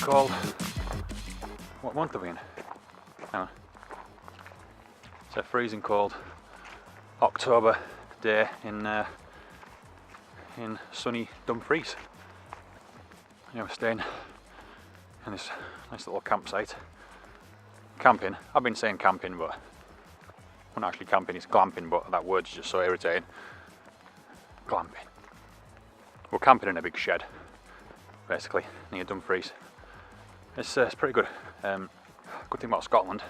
called, what month are we in? Hang on. It's a freezing cold October day in sunny Dumfries. You know, we're staying in this nice little campsite. Camping. I've been saying camping, but we're not actually camping, it's glamping, but that word's just so irritating. Glamping. We're camping in a big shed, basically, near Dumfries. It's pretty good. Good thing about Scotland,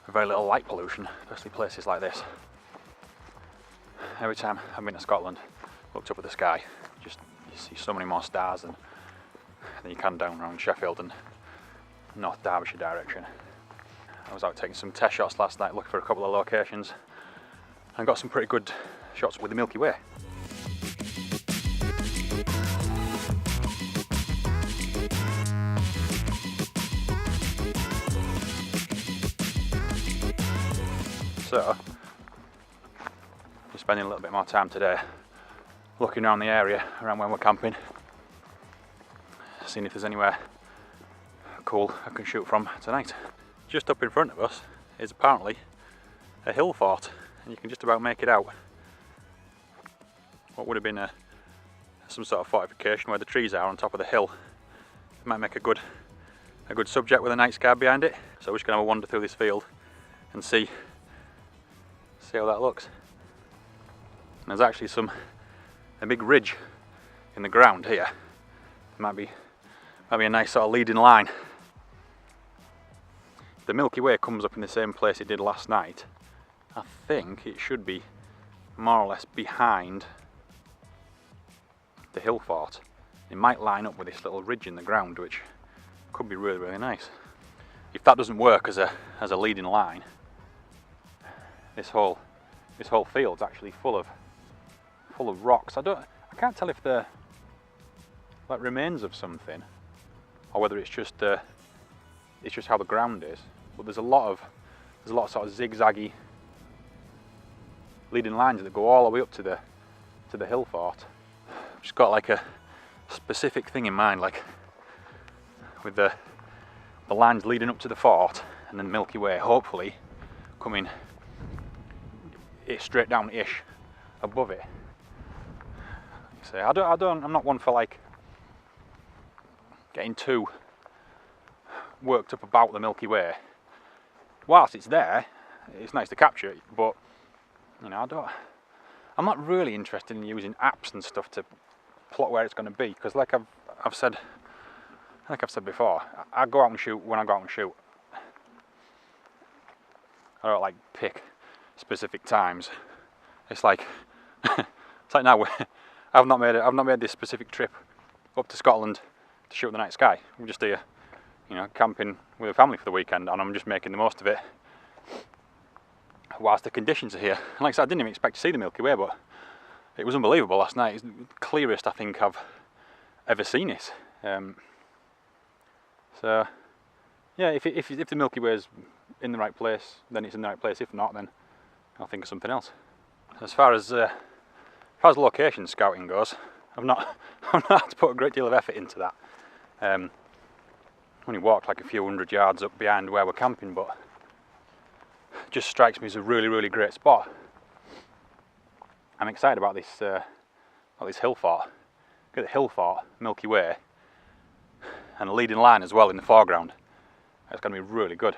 very little light pollution, especially places like this. Every time I've been to Scotland, looked up at the sky, you see so many more stars than you can down around Sheffield and North Derbyshire direction. I was out taking some test shots last night, looking for a couple of locations, and got some pretty good shots with the Milky Way. So, just spending a little bit more time today looking around the area, around where we're camping, seeing if there's anywhere cool I can shoot from tonight. Just up in front of us is apparently a hill fort, and you can just about make it out. What would have been some sort of fortification where the trees are on top of the hill. It might make a good subject with a night sky behind it. So we're just going to have a wander through this field and see how that looks. And there's actually a big ridge in the ground here. It might be a nice sort of leading line. The Milky Way comes up in the same place it did last night. I think it should be more or less behind the hill fort. It might line up with this little ridge in the ground, which could be really, really nice. If that doesn't work as a leading line, this whole field's actually full of rocks. I can't tell if they're like remains of something, or whether it's just how the ground is. But there's a lot of sort of zigzaggy leading lines that go all the way up to the hill fort. I've just got like a specific thing in mind, like with the lines leading up to the fort and then Milky Way hopefully coming straight down-ish above it. So I'm not one for like getting too worked up about the Milky Way. Whilst it's there, it's nice to capture it, but you know, I'm not really interested in using apps and stuff to plot where it's going to be, because like I've said before, I go out and shoot when I go out and shoot. I don't like pick specific times. It's like now I've not made this specific trip up to Scotland to shoot the night sky. We're just here, you know, camping with a family for the weekend, and I'm just making the most of it whilst the conditions are here. And like I said, I didn't even expect to see the Milky Way, but it was unbelievable last night. It's the clearest I think I've ever seen it. So yeah, if the Milky Way is in the right place, then it's in the right place. If not, then I'll think of something else. As far as location scouting goes, I've not had to put a great deal of effort into that. Only walked like a few hundred yards up behind where we're camping, but it just strikes me as a really, really great spot. I'm excited about this hill fort. Get the hill fort, Milky Way, and a leading line as well in the foreground. It's going to be really good.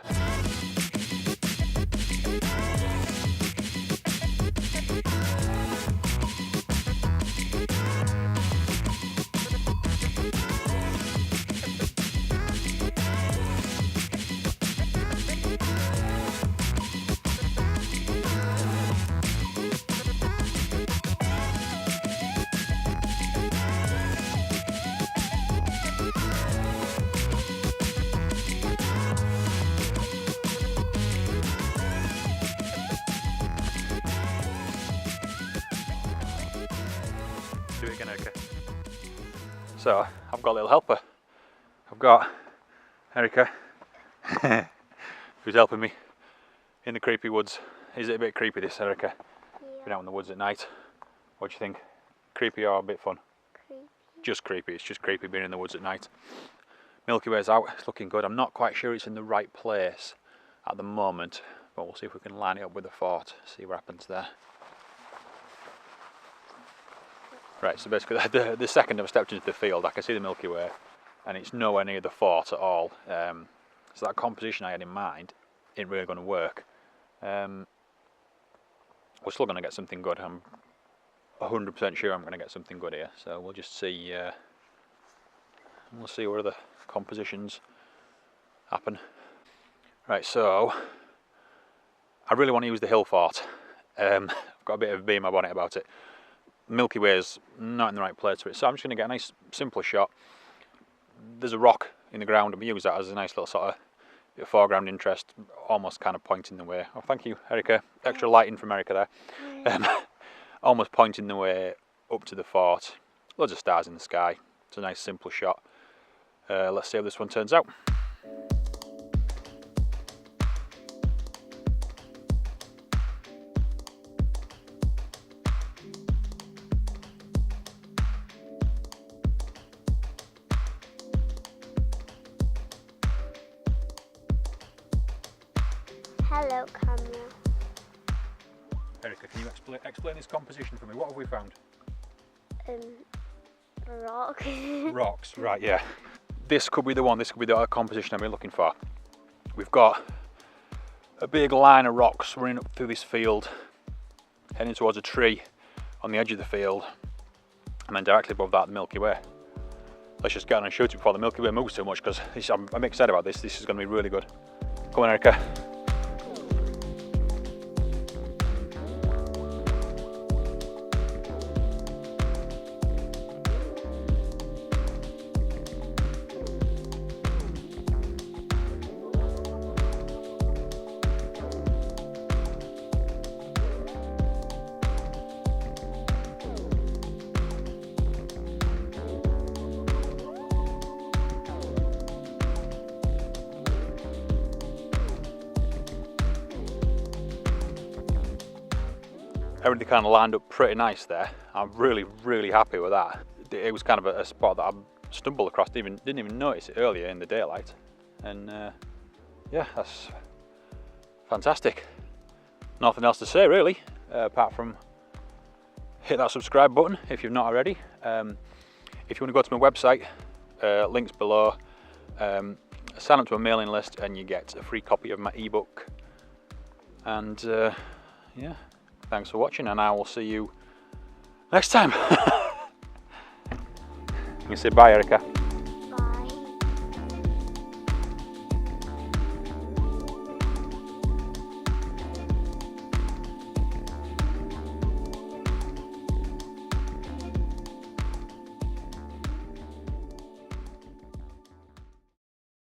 Do it again, Erica. So I've got a little helper. I've got Erica, who's helping me in the creepy woods. Is it a bit creepy, this, Erica? Yeah. Been out in the woods at night. What do you think? Creepy or a bit fun? Creepy. Just creepy. It's just creepy being in the woods at night. Milky Way's out, it's looking good. I'm not quite sure it's in the right place at the moment, but we'll see if we can line it up with the fort, see what happens there. Right, so basically the second I've stepped into the field, I can see the Milky Way, and it's nowhere near the fort at all. So that composition I had in mind ain't really going to work. We're still going to get something good. I'm 100% sure I'm going to get something good here. So we'll just see. We'll see where the compositions happen. Right, so I really want to use the hill fort. I've got a bit of a bee in my bonnet about it. Milky Way is not in the right place for it, so I'm just going to get a nice simpler shot. There's a rock in the ground, and we use that as a nice little sort of foreground interest, almost kind of pointing the way. Oh, thank you, Erica. Extra lighting from Erica there. Almost pointing the way up to the fort. Loads of stars in the sky. It's a nice simple shot. Let's see how this one turns out. Hello, camera. Erica, can you explain this composition for me? What have we found? Rock. Rocks, right, yeah. This could be the one, this could be the composition I've been looking for. We've got a big line of rocks running up through this field, heading towards a tree on the edge of the field, and then directly above that the Milky Way. Let's just get on and shoot it before the Milky Way moves too much, because I'm excited about this. This is going to be really good. Come on, Erica. Everything kind of lined up pretty nice there. I'm really happy with that. It was kind of a spot that I stumbled across, didn't even notice it earlier in the daylight, and yeah, that's fantastic. Nothing else to say really, apart from hit that subscribe button if you've not already. If you want to go to my website, links below. Sign up to a mailing list and you get a free copy of my ebook. And yeah, thanks for watching, and I will see you next time. You can say bye, Erica.